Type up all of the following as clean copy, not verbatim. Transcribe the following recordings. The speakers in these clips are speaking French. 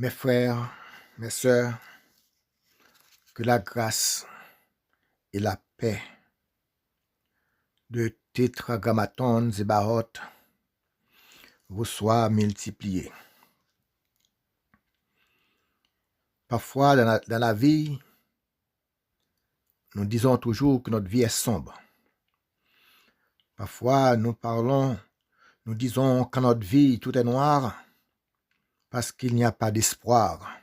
Mes frères, mes sœurs, que la grâce et la paix de Tétragrammaton Zébaoth vous soient multipliées. Parfois, dans la vie, nous disons toujours que notre vie est sombre. Parfois, nous disons que notre vie, tout est noir parce qu'il n'y a pas d'espoir.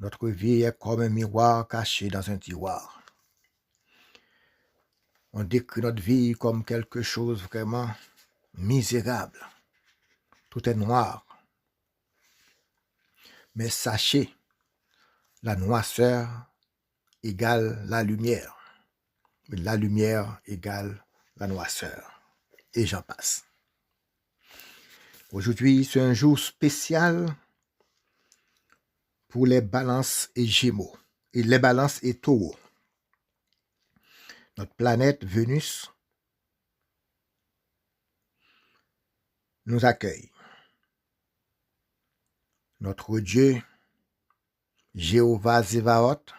Notre vie est comme un miroir caché dans un tiroir. On décrit notre vie comme quelque chose vraiment misérable. Tout est noir. Mais sachez, la noirceur égale la lumière. La lumière égale la noirceur. Et j'en passe. Aujourd'hui, c'est un jour spécial pour les balances et gémeaux. Et les balances et taureaux. Notre planète Vénus nous accueille. Notre Dieu, Jéhovah Zébaoth,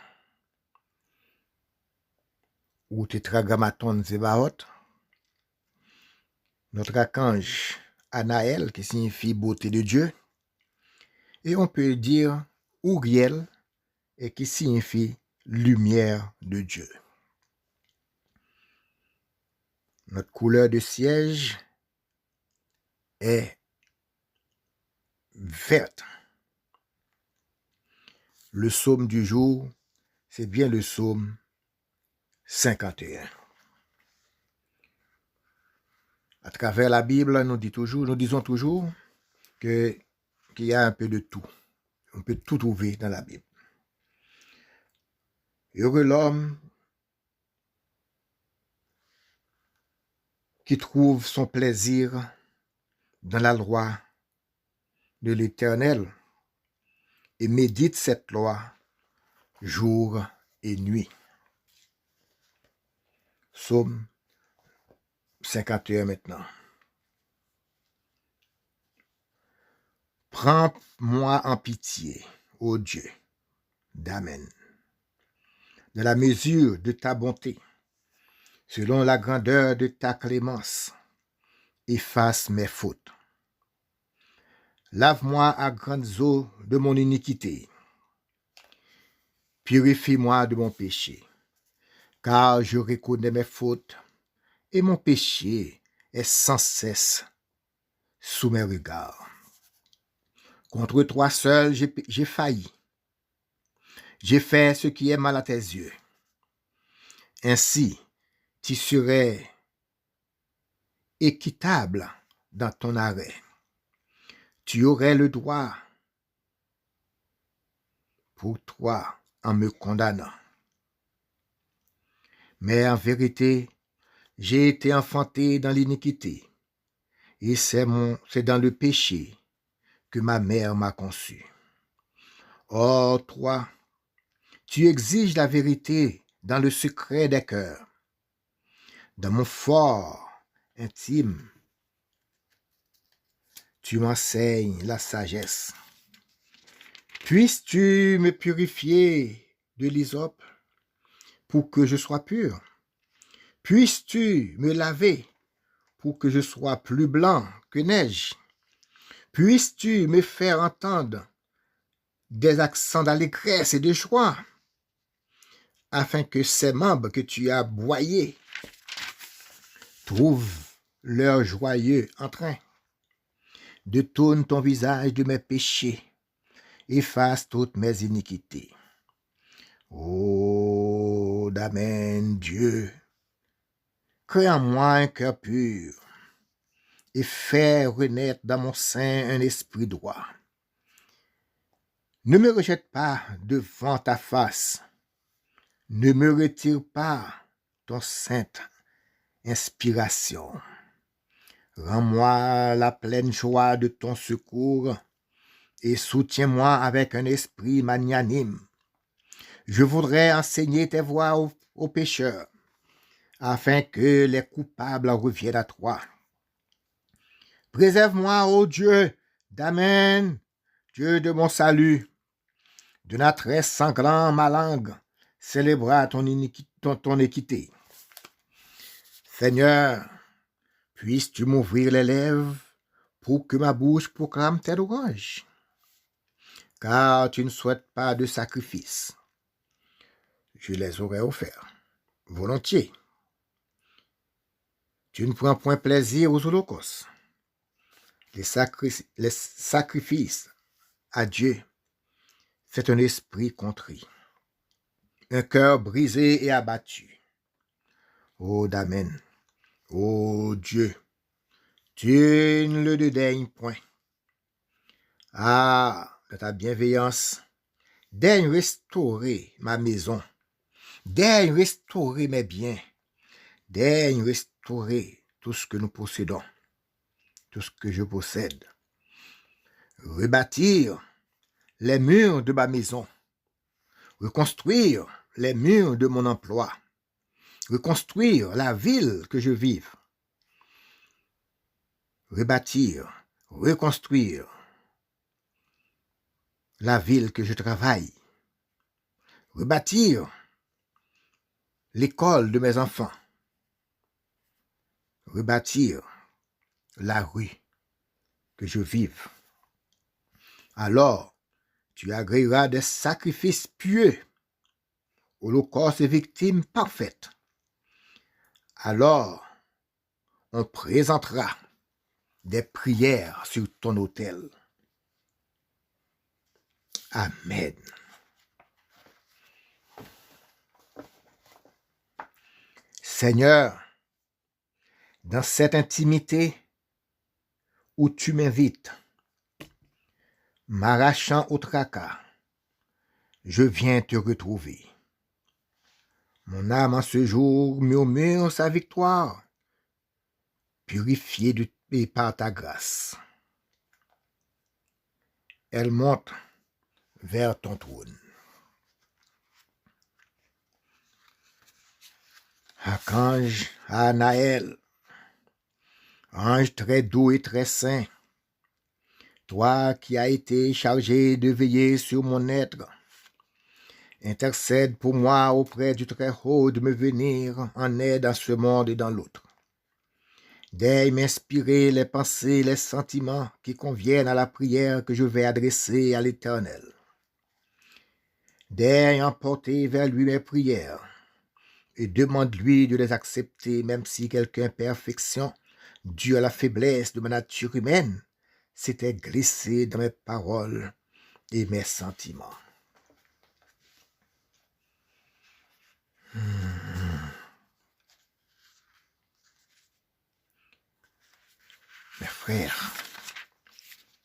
ou Tétragrammaton Zébaoth, notre archange Anaël, qui signifie beauté de Dieu, et on peut dire Uriel, et qui signifie lumière de Dieu. Notre couleur de siège est verte. Le psaume du jour, c'est bien le psaume 51. À travers la Bible, nous disons toujours qu'il y a un peu de tout. On peut tout trouver dans la Bible. Heureux l'homme qui trouve son plaisir dans la loi de l'Éternel et médite cette loi jour et nuit. Psaume 51 maintenant. Prends-moi en pitié, ô Dieu, d'Amen, de la mesure de ta bonté, selon la grandeur de ta clémence, efface mes fautes. Lave-moi à grandes eaux de mon iniquité, purifie-moi de mon péché, car je reconnais mes fautes, et mon péché est sans cesse sous mes regards. Contre toi seul, j'ai failli. J'ai fait ce qui est mal à tes yeux. Ainsi, tu serais équitable dans ton arrêt. Tu aurais le droit pour toi en me condamnant. Mais en vérité, j'ai été enfanté dans l'iniquité, et c'est dans le péché que ma mère m'a conçu. Or, toi, tu exiges la vérité dans le secret des cœurs. Dans mon fort intime, tu m'enseignes la sagesse. Puisses-tu me purifier de l'hysope pour que je sois pur? Puisses-tu me laver pour que je sois plus blanc que neige? Puisses-tu me faire entendre des accents d'allégresse et de joie, afin que ces membres que tu as broyés trouvent leur joyeux entrain. Détourne ton visage de mes péchés, efface toutes mes iniquités. Ô d'Amen, Dieu, crée en moi un cœur pur, et fais renaître dans mon sein un esprit droit. Ne me rejette pas devant ta face, ne me retire pas ton sainte inspiration. Rends-moi la pleine joie de ton secours et soutiens-moi avec un esprit magnanime. Je voudrais enseigner tes voies aux pécheurs, afin que les coupables reviennent à toi. Préserve-moi, ô Dieu, d'Amen, Dieu de mon salut, d'un attrait sanglant ma langue célébra ton équité. Seigneur, puisses-tu m'ouvrir les lèvres pour que ma bouche proclame tes louanges? Car tu ne souhaites pas de sacrifice. Je les aurais offerts, volontiers. Tu ne prends point plaisir aux holocaustes. Les sacrifices à Dieu, c'est un esprit contrit, un cœur brisé et abattu. Ô Amen, ô Dieu, tu ne le dédaignes point. Ah, de ta bienveillance, daigne restaurer ma maison, daigne restaurer mes biens, daigne restaurer tout ce que nous possédons, tout ce que je possède. Rebâtir les murs de ma maison, reconstruire les murs de mon emploi, reconstruire la ville que je vive, rebâtir, reconstruire la ville que je travaille, rebâtir l'école de mes enfants, rebâtir la rue que je vive. Alors, tu agréeras des sacrifices pieux, holocaustes et victimes parfaites. Alors, on présentera des prières sur ton autel. Amen. Seigneur, dans cette intimité où tu m'invites, m'arrachant au tracas, je viens te retrouver. Mon âme en ce jour murmure sa victoire, purifiée par ta grâce. Elle monte vers ton trône. Archange Anaël, ange très doux et très saint, toi qui as été chargé de veiller sur mon être, intercède pour moi auprès du Très-Haut de me venir en aide dans ce monde et dans l'autre. Daigne m'inspirer les pensées, les sentiments qui conviennent à la prière que je vais adresser à l'Éternel. Daigne emporter vers lui mes prières et demande-lui de les accepter, même si quelque imperfection, due à la faiblesse de ma nature humaine, s'était glissée dans mes paroles et mes sentiments.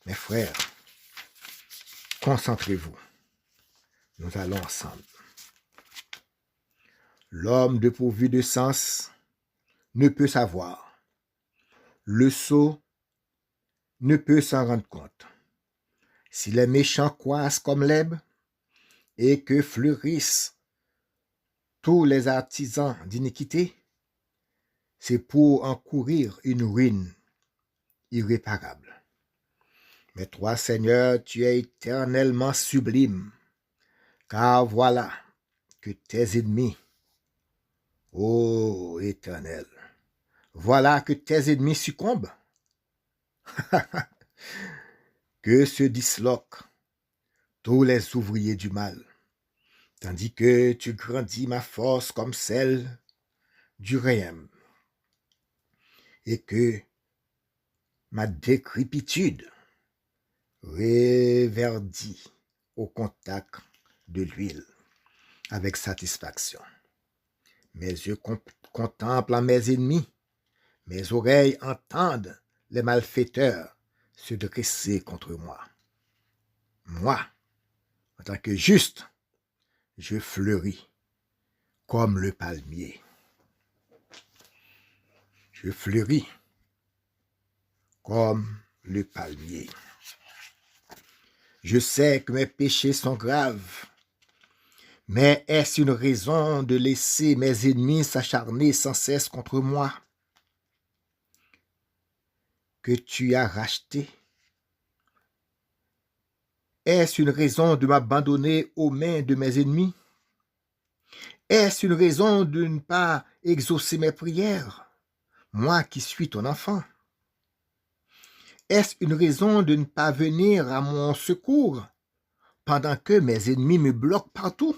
Mes frères, concentrez-vous. Nous allons ensemble. L'homme dépourvu de sens ne peut savoir. Le sot ne peut s'en rendre compte. Si les méchants croissent comme l'herbe et que fleurissent tous les artisans d'iniquité, c'est pour encourir une ruine irréparable. Mais toi, Seigneur, tu es éternellement sublime, car voilà que tes ennemis, ô Éternel, voilà que tes ennemis succombent, que se disloquent tous les ouvriers du mal, tandis que tu grandis ma force comme celle du Réem, et que ma décrépitude réverdit au contact de l'huile avec satisfaction. Mes yeux contemplent mes ennemis, mes oreilles entendent les malfaiteurs se dresser contre moi. Moi, en tant que juste, je fleuris comme le palmier. Je fleuris comme le palmier. Je sais que mes péchés sont graves, mais est-ce une raison de laisser mes ennemis s'acharner sans cesse contre moi? Que tu as racheté, Est-ce une raison de m'abandonner aux mains de mes ennemis? Est-ce une raison de ne pas exaucer mes prières, moi qui suis ton enfant? Est-ce une raison de ne pas venir à mon secours pendant que mes ennemis me bloquent partout?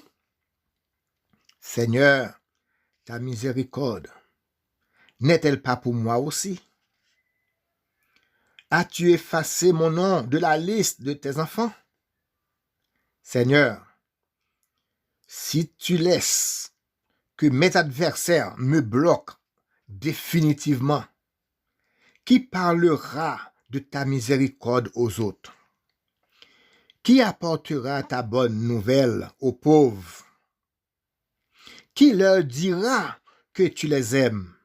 Seigneur, ta miséricorde n'est-elle pas pour moi aussi? As-tu effacé mon nom de la liste de tes enfants? Seigneur, si tu laisses que mes adversaires me bloquent définitivement, qui parlera de ta miséricorde aux autres? Qui apportera ta bonne nouvelle aux pauvres? Qui leur dira que tu les aimes?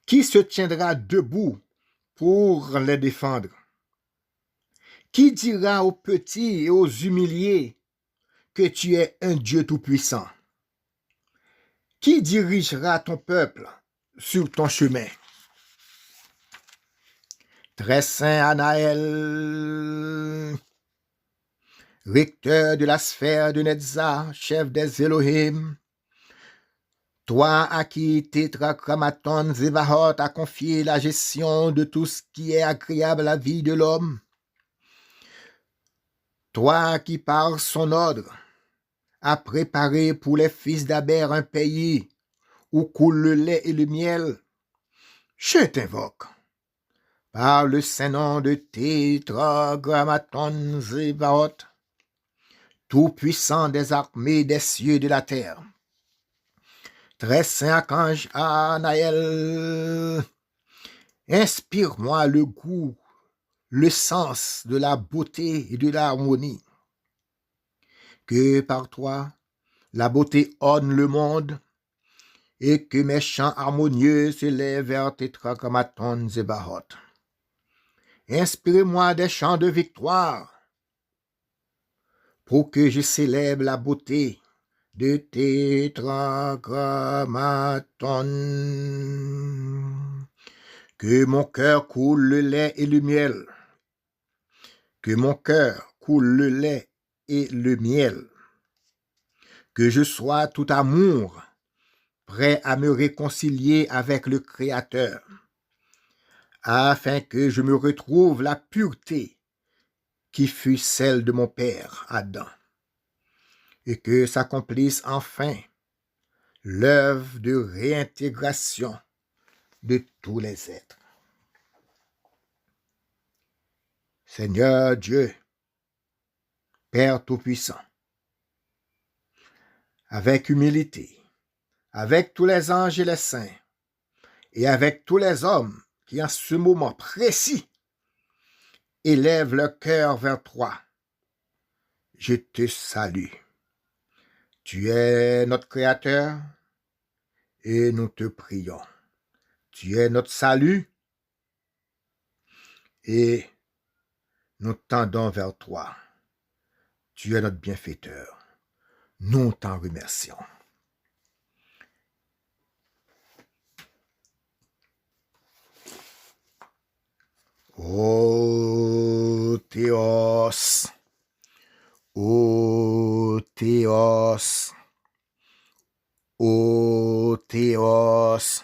Qui se tiendra debout pour les défendre? Qui dira aux petits et aux humiliés que tu es un Dieu tout-puissant? Qui dirigera ton peuple sur ton chemin? Très saint Anaël, recteur de la sphère de Netza, chef des Elohim, toi à qui Tétragrammaton Zévahot a confié la gestion de tout ce qui est agréable à la vie de l'homme, toi qui par son ordre a préparé pour les fils d'Aber un pays où coule le lait et le miel, je t'invoque par le saint nom de Tétragrammaton Zévahot, tout-puissant des armées des cieux et de la terre. Très saint archange Anaël, inspire-moi le goût, le sens de la beauté et de l'harmonie. Que par toi, la beauté orne le monde et que mes chants harmonieux s'élèvent vers Tétragrammaton Zévahot. Inspirez-moi des chants de victoire pour que je célèbre la beauté de Tétragrammaton. Que mon cœur coule le lait et le miel. Que mon cœur coule le lait et le miel. Que je sois tout amour, prêt à me réconcilier avec le Créateur, afin que je me retrouve la pureté qui fut celle de mon père Adam, et que s'accomplisse enfin l'œuvre de réintégration de tous les êtres. Seigneur Dieu, Père Tout-Puissant, avec humilité, avec tous les anges et les saints, et avec tous les hommes qui en ce moment précis élèvent leur cœur vers toi, je te salue. Tu es notre Créateur et nous te prions. Tu es notre salut et nous tendons vers toi. Tu es notre bienfaiteur. Nous t'en remercions. Ô Théos, ô Théos, ô Théos,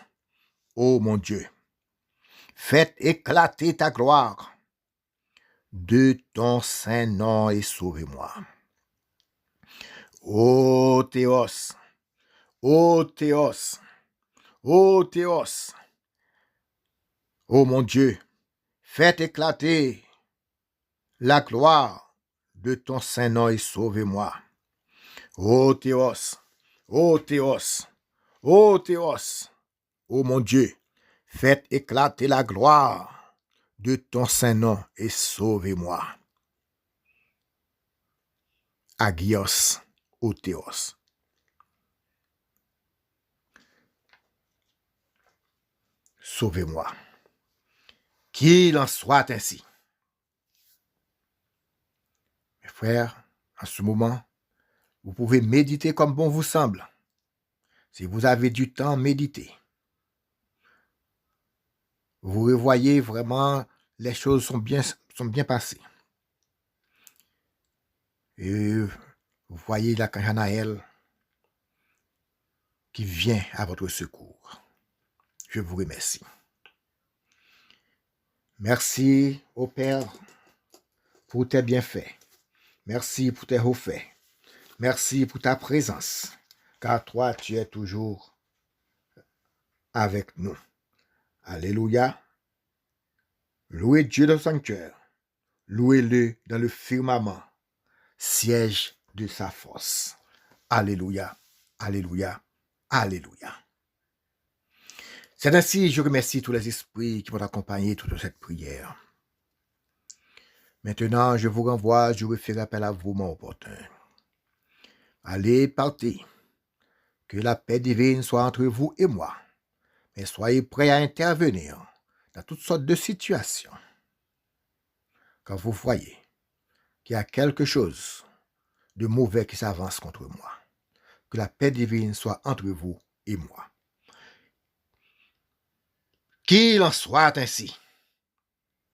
ô mon Dieu, faites éclater ta gloire de ton saint nom et sauvez-moi. Ô Théos, ô Théos, ô Théos, ô mon Dieu, faites éclater la gloire de ton saint nom et sauvez-moi. Ô Théos, ô Théos, ô Théos, ô mon Dieu, faites éclater la gloire de ton saint nom et sauvez-moi. Agios, ô Théos. Sauvez-moi. Qu'il en soit ainsi. Mes frères, en ce moment, vous pouvez méditer comme bon vous semble. Si vous avez du temps, méditez. Vous revoyez vraiment, les choses sont bien passées. Et vous voyez l'archange qui vient à votre secours. Je vous remercie. Merci au Père pour tes bienfaits. Merci pour tes hauts faits. Merci pour ta présence, car toi, tu es toujours avec nous. Alléluia. Louez Dieu dans le sanctuaire. Louez-le dans le firmament, siège de sa force. Alléluia. Alléluia. Alléluia. C'est ainsi, je remercie tous les esprits qui vont accompagner toute cette prière. Maintenant, je vous renvoie, je vous fais appel à vous, mon opportun. Allez, partez. Que la paix divine soit entre vous et moi. Mais soyez prêts à intervenir dans toutes sortes de situations. Quand vous voyez qu'il y a quelque chose de mauvais qui s'avance contre moi, que la paix divine soit entre vous et moi. Qu'il en soit ainsi.